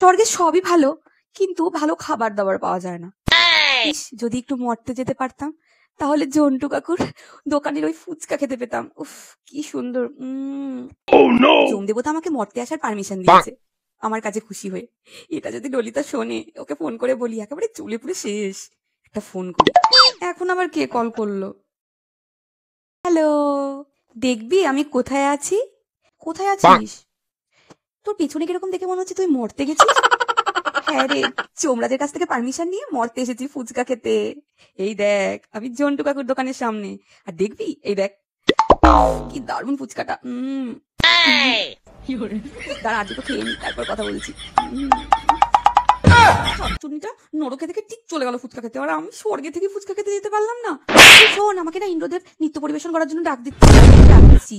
স্বর্গে সবই ভালো, কিন্তু ভালো খাবার দাবার পাওয়া যায় না। ইস, যদি একটু মরতে যেতে পারতাম, তাহলে জন্টু কাকুর দোকানের ওই ফুচকা খেতে পেতাম। উফ, কি সুন্দর। দেবতা আমাকে মরতে আসার পারমিশন দিয়েছে আমার কাছে খুশি হয়ে। এটা যদি ললিতা শোনে, ওকে ফোন করে বলি, একেবারে চুলে পুরে শেষ। একটা ফোন করি। এখন আবার কে কল করলো? হ্যালো, দেখবি আমি কোথায় আছি? কোথায় আছিস? তোর পিছনে কিরকম দেখে মনে হচ্ছে তুই মরতে গেছিস। হ্যাঁ রে, চোমরাজের কাছ থেকে পারমিশন নিয়ে মরতে এসেছি ফুচকা খেতে। এই দেখ, আমি জন্টু কাকুর দোকানের সামনে। আর দেখবি, এই দেখ কি দারুণ ফুচকাটা। তার আগে তো খেয়ে নি, তারপর কথা বলছি। চুনিটা নরকে থেকে ঠিক চলে গেল ফুচকা খেতে, আর আমি স্বর্গে থেকে ফুচকা খেতে যেতে পারলাম না। শোন, আমাকে না ইন্দ্রদেব নৃত্য পরিবেশন করার জন্য ডাক দিচ্ছি।